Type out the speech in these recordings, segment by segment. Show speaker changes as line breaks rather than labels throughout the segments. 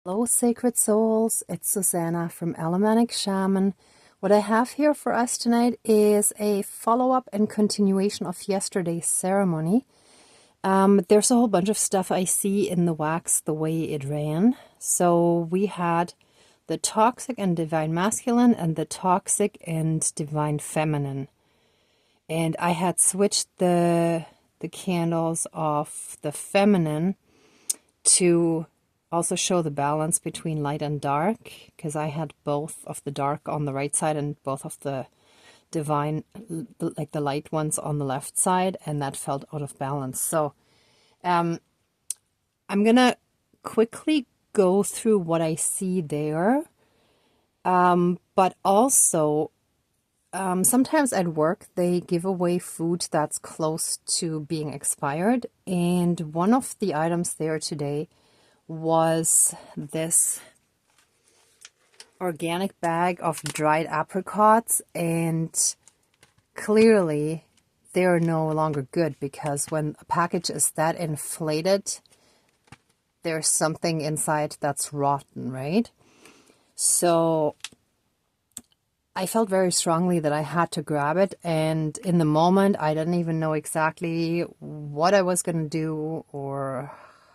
Hello, sacred souls. It's Susanna from Alamatic Shaman. What I have here for us tonight is a follow-up and continuation of yesterday's ceremony. There's a whole bunch of stuff I see in the wax the way it ran. So we had the toxic and divine masculine and the toxic and divine feminine. And I had switched the candles of the feminine to also show the balance between light and dark, because I had both of the dark on the right side and both of the divine, like the light ones, on the left side, and that felt out of balance. So I'm gonna quickly go through what I see there, but also sometimes at work they give away food that's close to being expired, and one of the items there today was this organic bag of dried apricots, and clearly they're no longer good, because when a package is that inflated, there's something inside that's rotten, right? So I felt very strongly that I had to grab it, and in the moment I didn't even know exactly what I was going to do or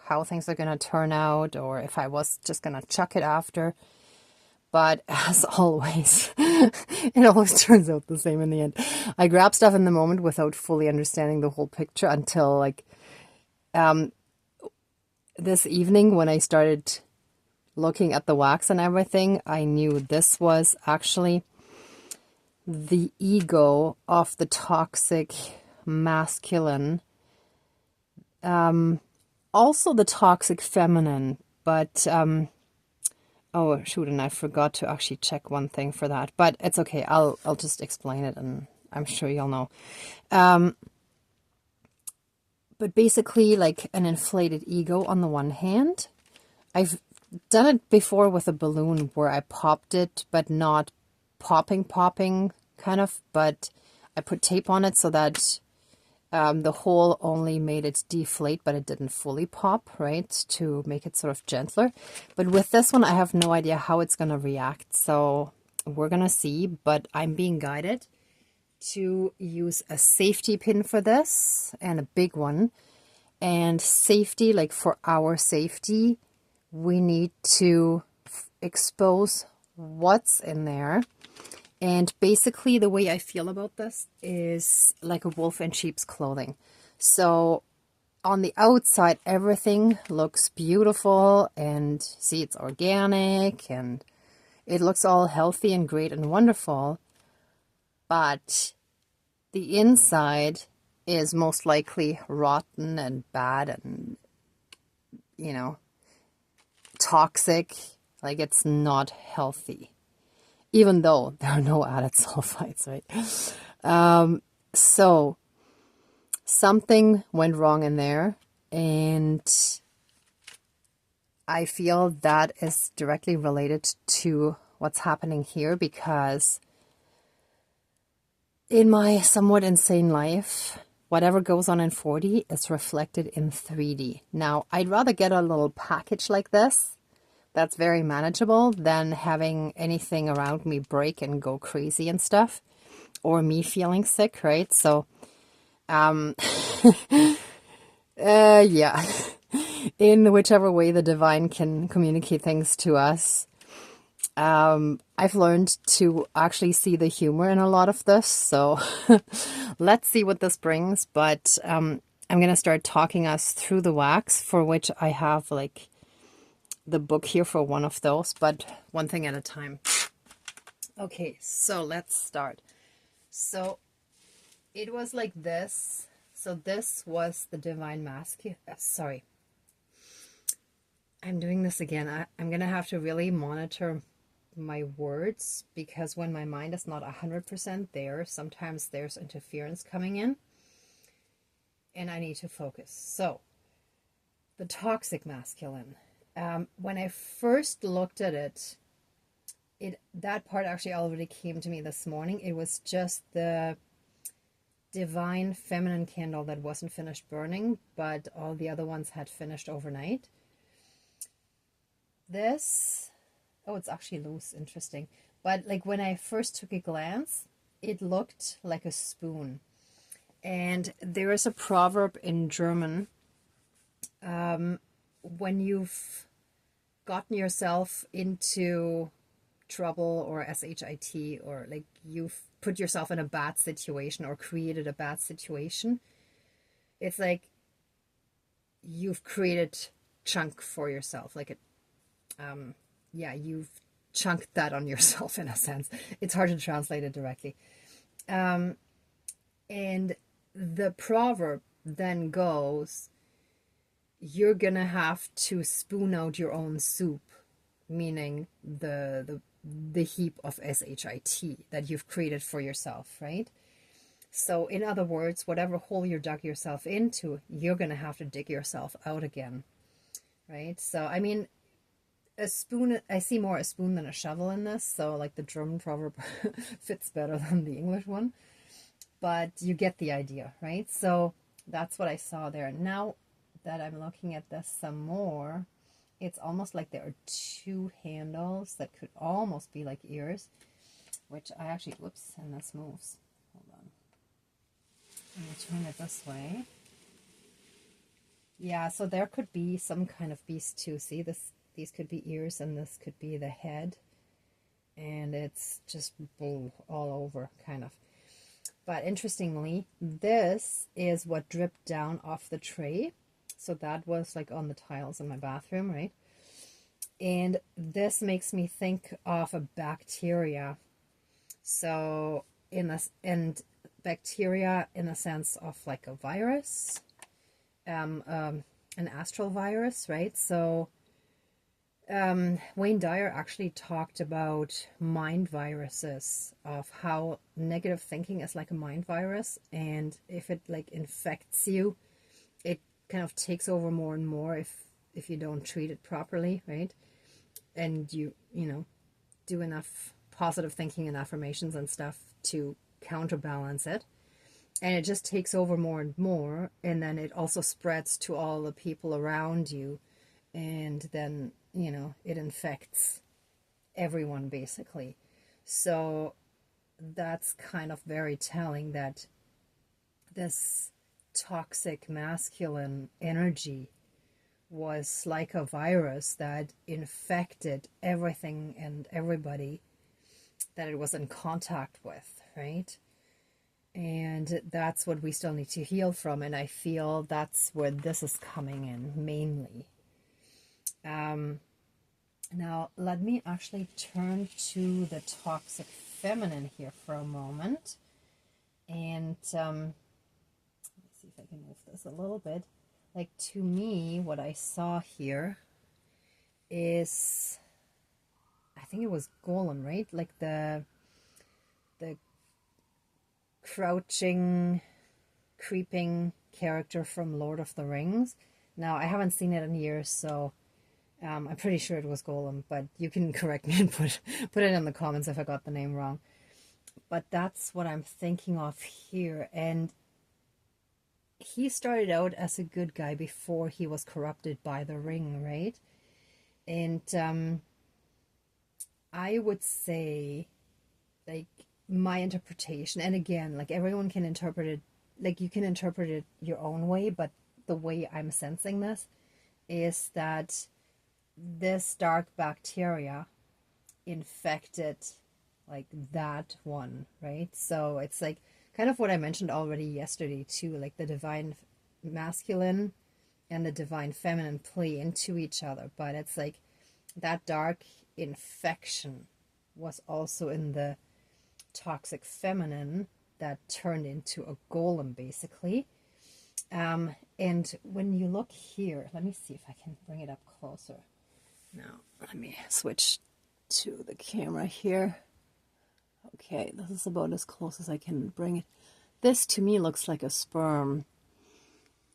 how things are going to turn out, or if I was just going to chuck it after. But as always, it always turns out the same in the end. I grab stuff in the moment without fully understanding the whole picture until like this evening when I started looking at the wax and everything. I knew this was actually the ego of the toxic masculine. Also the toxic feminine, but oh shoot, and I forgot to actually check one thing for that, but it's okay. I'll just explain it, and I'm sure you'll know. But basically, like an inflated ego on the one hand. I've done it before with a balloon where I popped it, but not popping kind of, but I put tape on it so that the hole only made it deflate, but it didn't fully pop, right, to make it sort of gentler. But with this one, I have no idea how it's going to react, so we're going to see. But I'm being guided to use a safety pin for this, and a big one. And safety, like for our safety, we need to expose what's in there. And basically the way I feel about this is like a wolf in sheep's clothing. So on the outside, everything looks beautiful, and see, it's organic and it looks all healthy and great and wonderful. But the inside is most likely rotten and bad and, you know, toxic. Like, it's not healthy, even though there are no added sulfites, right? So something went wrong in there, and I feel that is directly related to what's happening here, because in my somewhat insane life, whatever goes on in 4D is reflected in 3D. Now, I'd rather get a little package like this that's very manageable than having anything around me break and go crazy and stuff, or me feeling sick, right? So, yeah, in whichever way the divine can communicate things to us. I've learned to actually see the humor in a lot of this, so let's see what this brings. But I'm going to start talking us through the wax, for which I have like the book here for one of those, but one thing at a time. Okay, so let's start. So it was like this. So this was the divine masculine. Sorry, I'm doing this again. I'm gonna have to really monitor my words, because when my mind is not 100% there, sometimes there's interference coming in and I need to focus. So the toxic masculine. When I first looked at it, that part actually already came to me this morning. It was just the divine feminine candle that wasn't finished burning, but all the other ones had finished overnight. this, oh, it's actually loose, interesting. But like when I first took a glance, it looked like a spoon. And there is a proverb in German, when you've gotten yourself into trouble or shit, or like you've put yourself in a bad situation or created a bad situation, it's like you've created chunk for yourself, like it, yeah, you've chunked that on yourself in a sense. It's hard to translate it directly. And the proverb then goes, you're gonna have to spoon out your own soup, meaning the heap of shit that you've created for yourself, right? So in other words, whatever hole you dug yourself into, you're gonna have to dig yourself out again, right? So I mean, a spoon, I see more a spoon than a shovel in this, so like the German proverb fits better than the English one, but you get the idea, right? So that's what I saw there. Now that I'm looking at this some more, it's almost like there are two handles that could almost be like ears, which I actually, whoops, and this moves. Hold on. I'm going to turn it this way. Yeah, so there could be some kind of beast too. See, these could be ears and this could be the head. And it's just all over, kind of. But interestingly, this is what dripped down off the tray. So that was like on the tiles in my bathroom, right? And this makes me think of a bacteria. So and bacteria in the sense of like a virus, an astral virus, right? So Wayne Dyer actually talked about mind viruses, of how negative thinking is like a mind virus, and if it like infects you, it kind of takes over more and more if you don't treat it properly, right? And you know, do enough positive thinking and affirmations and stuff to counterbalance it, and it just takes over more and more, and then it also spreads to all the people around you, and then, you know, it infects everyone basically. So that's kind of very telling that this toxic masculine energy was like a virus that infected everything and everybody that it was in contact with, right? And that's what we still need to heal from, and I feel that's where this is coming in mainly. Now let me actually turn to the toxic feminine here for a moment, and let me see if I can move this a little bit. Like, to me, what I saw here is, I think it was Golem, right? Like the crouching, creeping character from Lord of the Rings. Now, I haven't seen it in years, so I'm pretty sure it was Golem, but you can correct me and put it in the comments if I got the name wrong. But that's what I'm thinking of here. And he started out as a good guy before he was corrupted by the ring, right? And I would say, like, my interpretation, and again, like, everyone can interpret it, like, you can interpret it your own way, but the way I'm sensing this is that this dark bacteria infected like that one, right? So it's like kind of what I mentioned already yesterday too, like the divine masculine and the divine feminine play into each other, but it's like that dark infection was also in the toxic feminine that turned into a golem basically. And when you look here, let me see if I can bring it up closer. Now let me switch to the camera here. Okay, this is about as close as I can bring it. This to me looks like a sperm.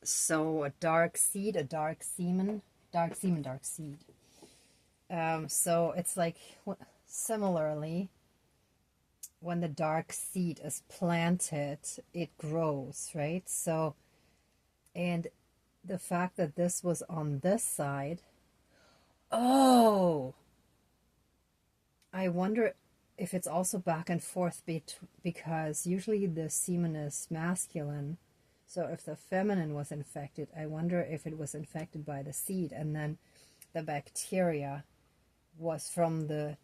So a dark seed, a dark semen, dark semen, dark seed. So it's like, similarly, when the dark seed is planted, it grows, right? So, and the fact that this was on this side, Oh, I wonder if it's also back and forth because usually the semen is masculine. So if the feminine was infected, I wonder if it was infected by the seed and then the bacteria was from the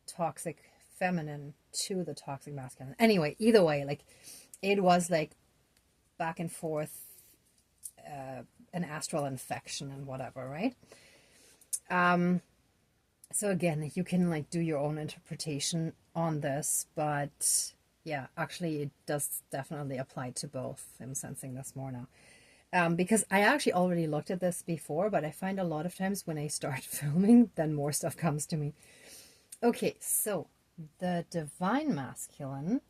toxic feminine to the toxic masculine. Anyway, either way, like it was like back and forth, an astral infection and whatever, right? So again, you can like do your own interpretation on this, but yeah, actually it does definitely apply to both. I'm sensing this more now. Because I actually already looked at this before, but I find a lot of times when I start filming, then more stuff comes to me. Okay, so the divine masculine,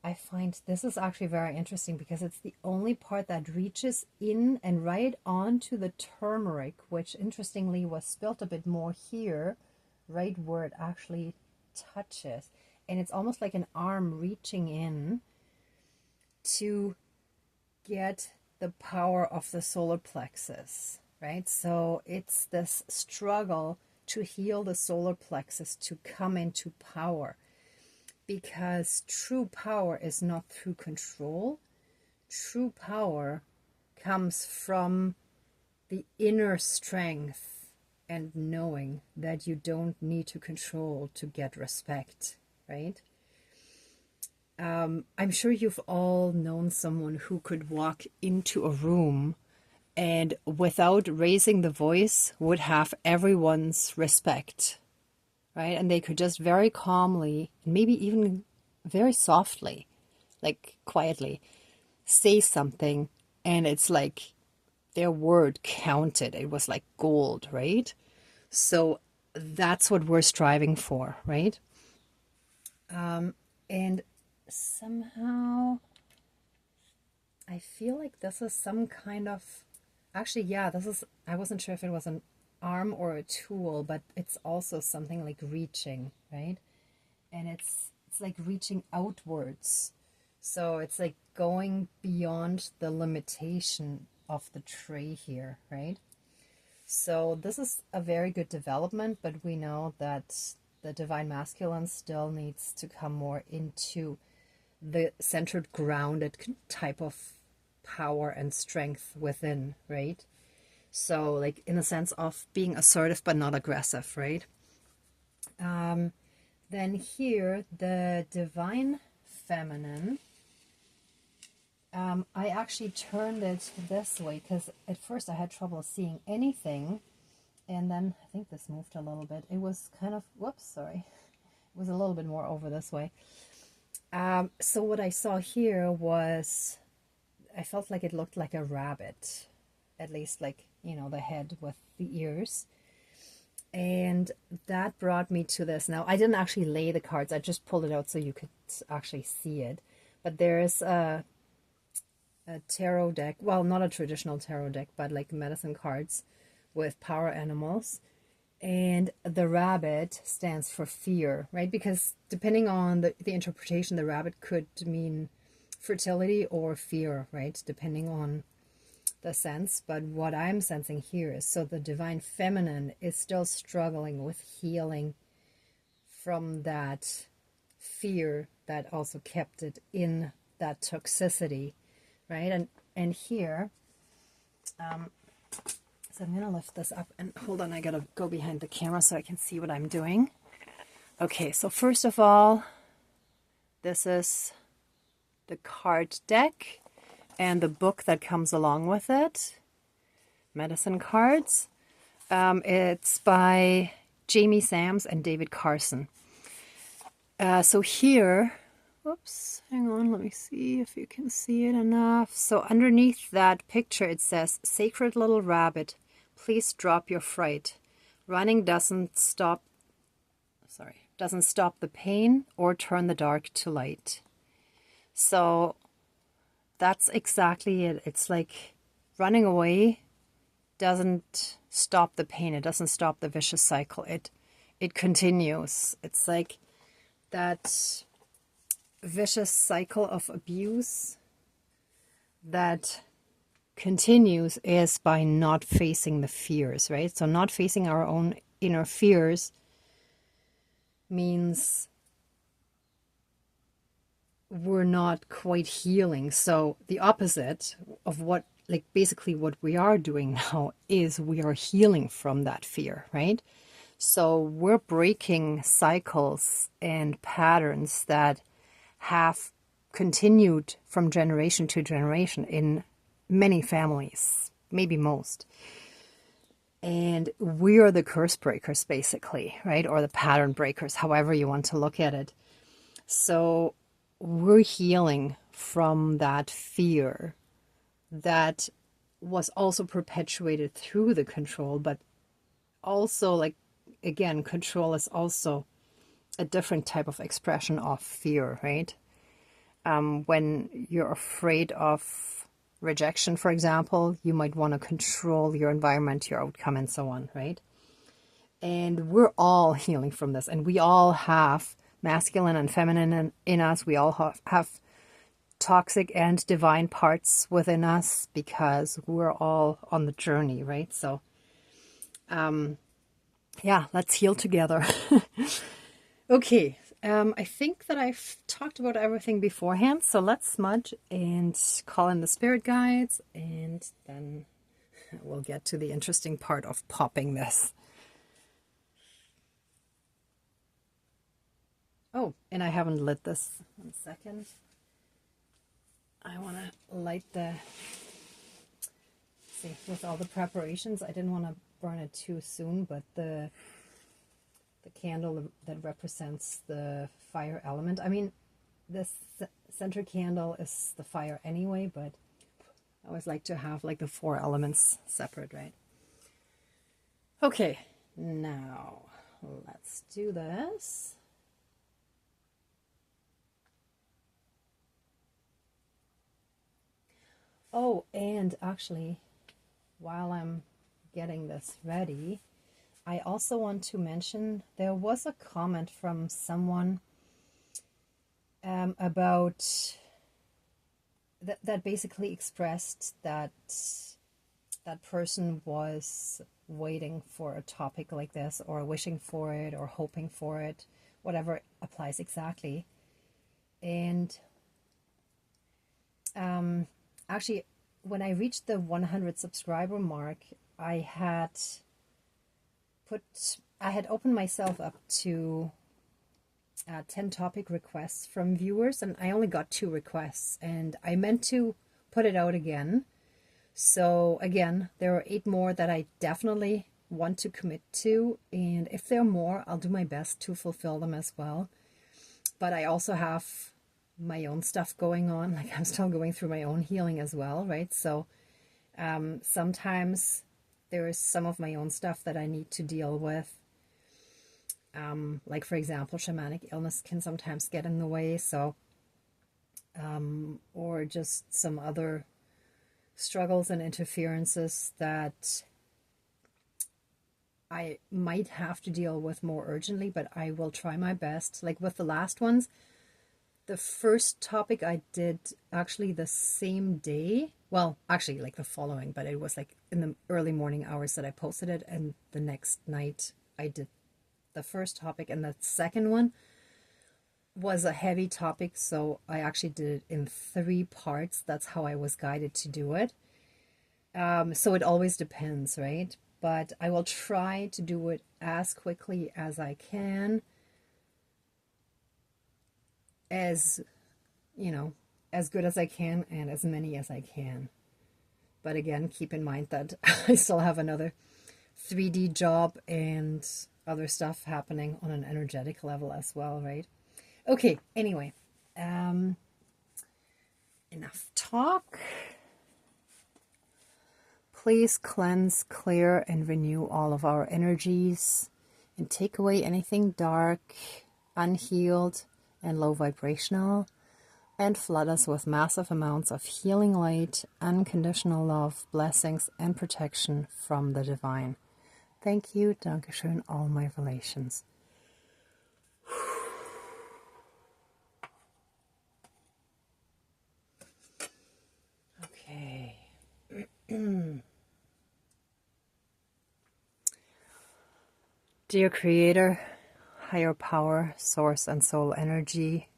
I find this is actually very interesting because it's the only part that reaches in and right onto the turmeric, which interestingly was spilt a bit more here, right where it actually touches. And it's almost like an arm reaching in to get the power of the solar plexus, right? So it's this struggle to heal the solar plexus, to come into power, because true power is not through control. True power comes from the inner strength and knowing that you don't need to control to get respect, right? I'm sure you've all known someone who could walk into a room and without raising the voice would have everyone's respect, right? And they could just very calmly, maybe even very softly, like quietly, say something, and it's like their word counted. It was like gold, right? So that's what we're striving for, right? And somehow I feel like this is some kind of, actually, yeah, this is, I wasn't sure if it was an arm or a tool, but it's also something like reaching, right? And it's like reaching outwards. So it's like going beyond the limitation of the tray here, right? So this is a very good development, but we know that the divine masculine still needs to come more into the centered, grounded type of power and strength within, right? So like in a sense of being assertive but not aggressive, right? Then here, the divine feminine, I actually turned it this way because at first I had trouble seeing anything, and then I think this moved a little bit. It was kind of, whoops, sorry. It was a little bit more over this way. So what I saw here was, I felt like it looked like a rabbit, at least like, you know, the head with the ears. And that brought me to this. Now, I didn't actually lay the cards. I just pulled it out so you could actually see it. But there's a tarot deck. Well, not a traditional tarot deck, but like medicine cards with power animals. And the rabbit stands for fear, right? Because depending on the interpretation, the rabbit could mean fertility or fear, right? Depending on the sense. But what I'm sensing here is, so the divine feminine is still struggling with healing from that fear that also kept it in that toxicity, right? And here, so I'm gonna lift this up, and hold on, I gotta go behind the camera so I can see what I'm doing. Okay, so first of all, this is the card deck and the book that comes along with it, Medicine Cards. It's by Jamie Sams and David Carson. So here, whoops, hang on, let me see if you can see it enough. So underneath that picture it says, "Sacred little rabbit, please drop your fright. Running doesn't stop the pain or turn the dark to light." So that's exactly it. It's like running away doesn't stop the pain. It doesn't stop the vicious cycle. It continues. It's like that vicious cycle of abuse that continues is by not facing the fears, right? So not facing our own inner fears means we're not quite healing. So the opposite of what, like basically what we are doing now is we are healing from that fear, right? So we're breaking cycles and patterns that have continued from generation to generation in many families, maybe most. And we are the curse breakers, basically, right? Or the pattern breakers, however you want to look at it. So we're healing from that fear that was also perpetuated through the control, but also, like, again, control is also a different type of expression of fear, right? When you're afraid of rejection, for example, you might want to control your environment, your outcome, and so on, right? And we're all healing from this, and we all have masculine and feminine in us. We all have toxic and divine parts within us because we're all on the journey, right? So, yeah, let's heal together. Okay, I think that I've talked about everything beforehand, so let's smudge and call in the spirit guides, and then we'll get to the interesting part of popping this. Oh, and I haven't lit this. 1 second. I want to light the... See, with all the preparations, I didn't want to burn it too soon, but the candle that represents the fire element. I mean, this center candle is the fire anyway, but I always like to have like the 4 elements separate, right? Okay, now let's do this. Oh, and actually, while I'm getting this ready, I also want to mention there was a comment from someone about that basically expressed that that person was waiting for a topic like this, or wishing for it, or hoping for it, whatever applies exactly. And actually, when I reached the 100 subscriber mark, I had opened myself up to 10 topic requests from viewers, and I only got 2 requests, and I meant to put it out again. So again, there are 8 more that I definitely want to commit to, and if there are more, I'll do my best to fulfill them as well. But I also have my own stuff going on, like I'm still going through my own healing as well, right? So sometimes there is some of my own stuff that I need to deal with. Like, for example, shamanic illness can sometimes get in the way, so or just some other struggles and interferences that I might have to deal with more urgently, but I will try my best. Like with the last ones, the first topic I did actually the same day. Well, actually like the following, but it was like in the early morning hours that I posted it, and the next night I did the first topic, and the second one was a heavy topic, so I actually did it in 3 parts. That's how I was guided to do it. So it always depends, right? But I will try to do it as quickly as I can, as, you know, as good as I can, and as many as I can. But again, keep in mind that I still have another 3D job and other stuff happening on an energetic level as well, right? Okay, anyway, enough talk. Please cleanse, clear, and renew all of our energies, and take away anything dark, unhealed, and low vibrational, and flood us with massive amounts of healing light, unconditional love, blessings, and protection from the divine. Thank you, Dankeschön, all my relations. Okay. Dear Creator, higher power, source and soul energy,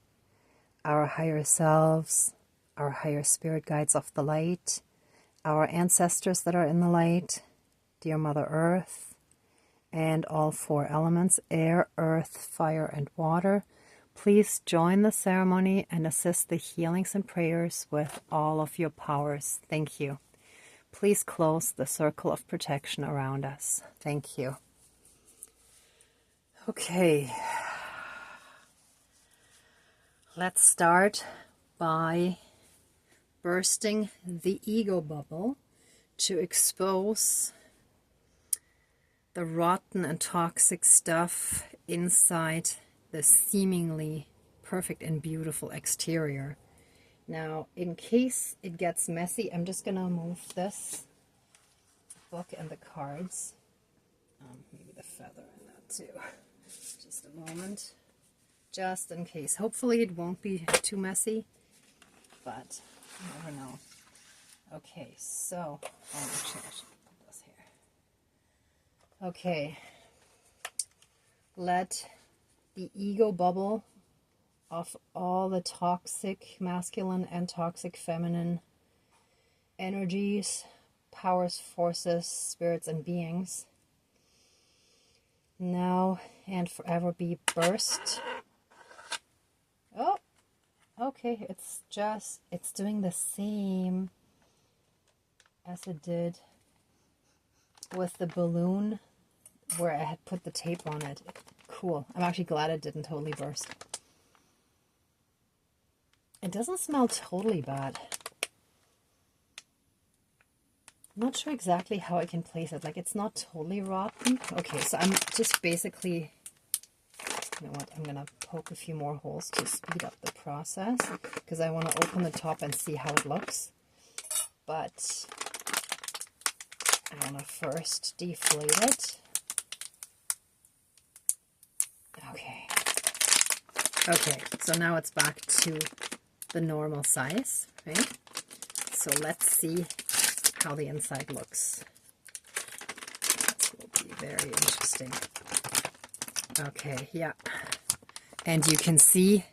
our higher selves, our higher spirit guides of the light, our ancestors that are in the light, dear Mother Earth, and all four elements, air, earth, fire, and water, please join the ceremony and assist the healings and prayers with all of your powers. Thank you. Please close the circle of protection around us. Thank you. Okay. Let's start by bursting the ego bubble to expose the rotten and toxic stuff inside the seemingly perfect and beautiful exterior. Now, in case it gets messy, I'm just going to move this book and the cards. Maybe the feather in that too. Just a moment. Just in case. Hopefully it won't be too messy, but you never know. Okay, so, actually I should put this here. Okay. Let the ego bubble of all the toxic masculine and toxic feminine energies, powers, forces, spirits, and beings now and forever be burst. Oh, okay, it's doing the same as it did with the balloon where I had put the tape on it. Cool. I'm actually glad it didn't totally burst. It doesn't smell totally bad. I'm not sure exactly how I can place it. Like, it's not totally rotten. Okay, so I'm just basically, you know what, I'm going to poke a few more holes to speed up the process because I want to open the top and see how it looks. But I want to first deflate it. Okay. Okay, so now it's back to the normal size, right? So let's see how the inside looks. This will be very interesting. Okay, yeah. And you can see,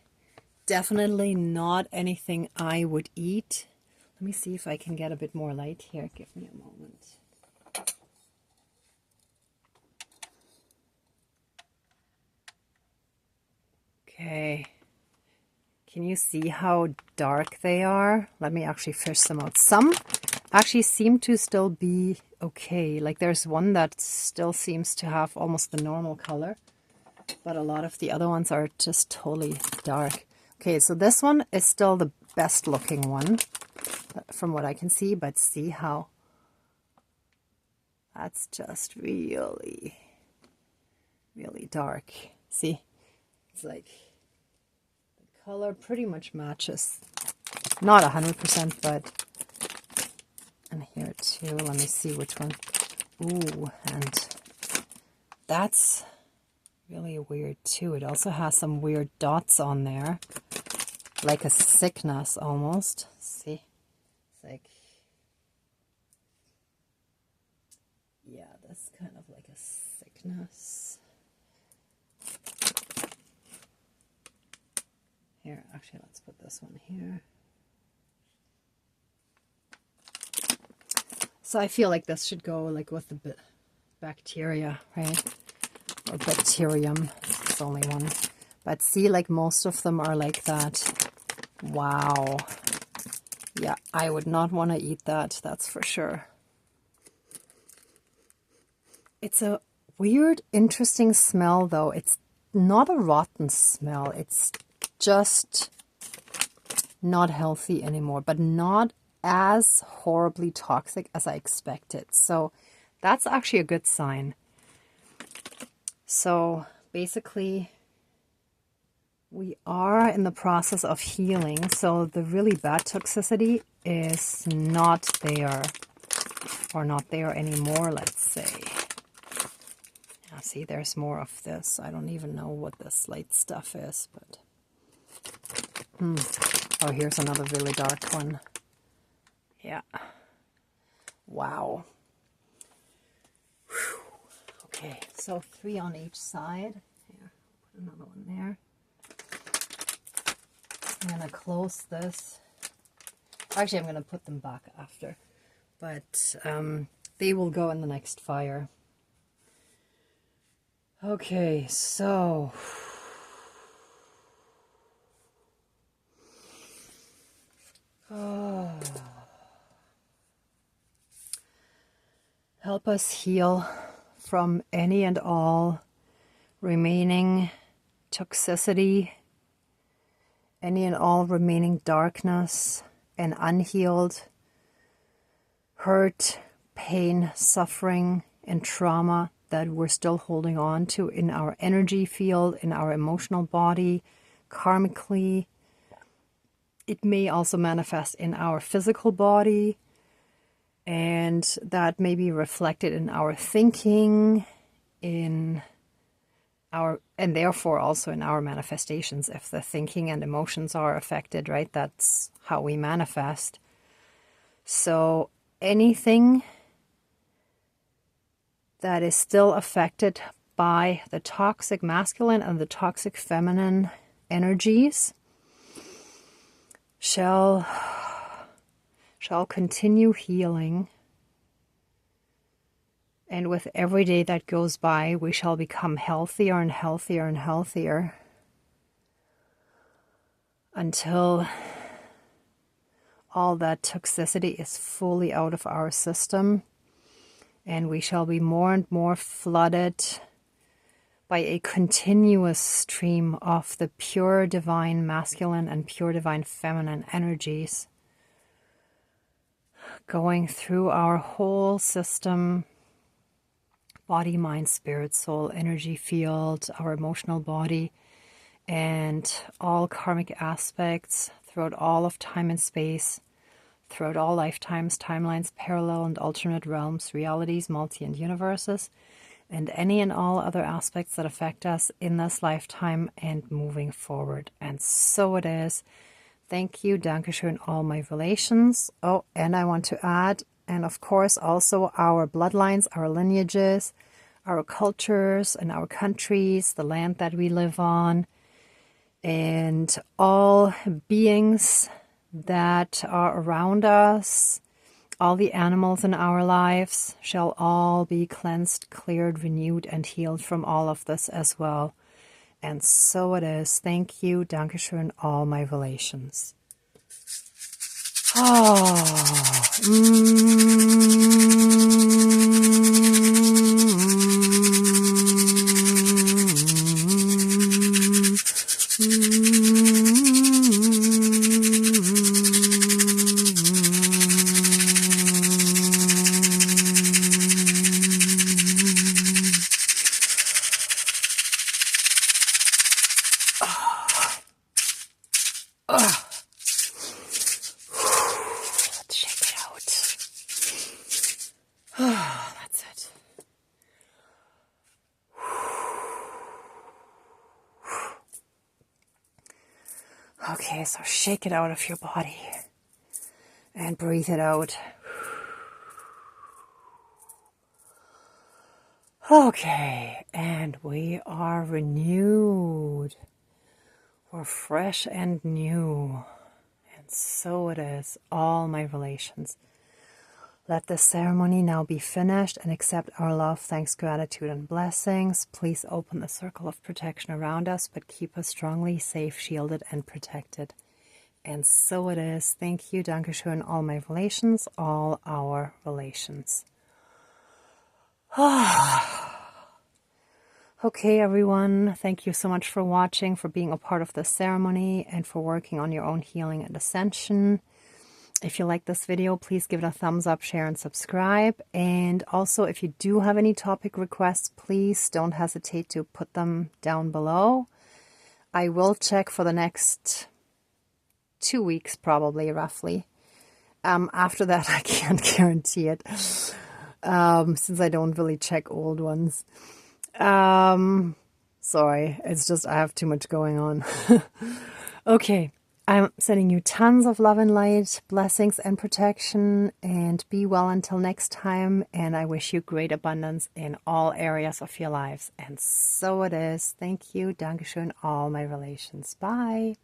definitely not anything I would eat. Let me see if I can get a bit more light here. Give me a moment. Okay. Can you see how dark they are? Let me actually fish them out. Some actually seem to still be okay. Like there's one that still seems to have almost the normal color, but a lot of the other ones are just totally dark. Okay, so this one is still the best looking one from what I can see, but see how that's just really, really dark. See, it's like color pretty much matches. Not 100%, but... And here too, let me see which one. Ooh, and that's really weird too. It also has some weird dots on there. Like a sickness almost. See? It's like... Yeah, that's kind of like a sickness. Here, actually, let's put this one here. So I feel like this should go like with the bacteria, right? Or bacterium, it's only one. But see, like most of them are like that. Wow. Yeah, I would not want to eat that, that's for sure. It's a weird, interesting smell though. It's not a rotten smell. It's just not healthy anymore, but not as horribly toxic as I expected. So that's actually a good sign. So basically we are in the process of healing. So the really bad toxicity is not there, or not there anymore, let's say. Now see, there's more of this. I don't even know what this light stuff is, but oh, here's another really dark one. Yeah. Wow. Whew. Okay, so 3 on each side. Here, put another one there. I'm going to close this. Actually, I'm going to put them back after. But they will go in the next fire. Okay, so... Oh. Help us heal from any and all remaining toxicity, any and all remaining darkness and unhealed hurt, pain, suffering, and trauma that we're still holding on to in our energy field, in our emotional body, karmically. It may also manifest in our physical body, and that may be reflected in our thinking, in our, and therefore also in our manifestations. If the thinking and emotions are affected, right, that's how we manifest. So anything that is still affected by the toxic masculine and the toxic feminine energies shall continue healing. And with every day that goes by, we shall become healthier and healthier and healthier until all that toxicity is fully out of our system, and we shall be more and more flooded by a continuous stream of the pure divine masculine and pure divine feminine energies going through our whole system, body, mind, spirit, soul, energy field, our emotional body, and all karmic aspects throughout all of time and space, throughout all lifetimes, timelines, parallel and alternate realms, realities, multi and universes, and any and all other aspects that affect us in this lifetime and moving forward. And so it is. Thank you, Dankeschön, all my relations. Oh, and I want to add, and of course also our bloodlines, our lineages, our cultures and our countries, the land that we live on, and all beings that are around us, all the animals in our lives shall all be cleansed, cleared, renewed, and healed from all of this as well. And so it is. Thank you, Dankeschön, all my relations. That's it. Okay, so shake it out of your body and breathe it out. Okay, and we are renewed. We're fresh and new. And so it is, all my relations. Let the ceremony now be finished and accept our love, thanks, gratitude, and blessings. Please open the circle of protection around us, but keep us strongly safe, shielded, and protected. And so it is. Thank you, Dankeschön, all my relations, all our relations. Okay, everyone. Thank you so much for watching, for being a part of the ceremony, and for working on your own healing and ascension. If you like this video, please give it a thumbs up, share, and subscribe. And also, if you do have any topic requests, please don't hesitate to put them down below. I will check for the next 2 weeks, probably, roughly. After that, I can't guarantee it, since I don't really check old ones. Sorry, it's just I have too much going on. Okay. I'm sending you tons of love and light, blessings and protection, and be well until next time. And I wish you great abundance in all areas of your lives. And so it is. Thank you. Dankeschön, all my relations. Bye.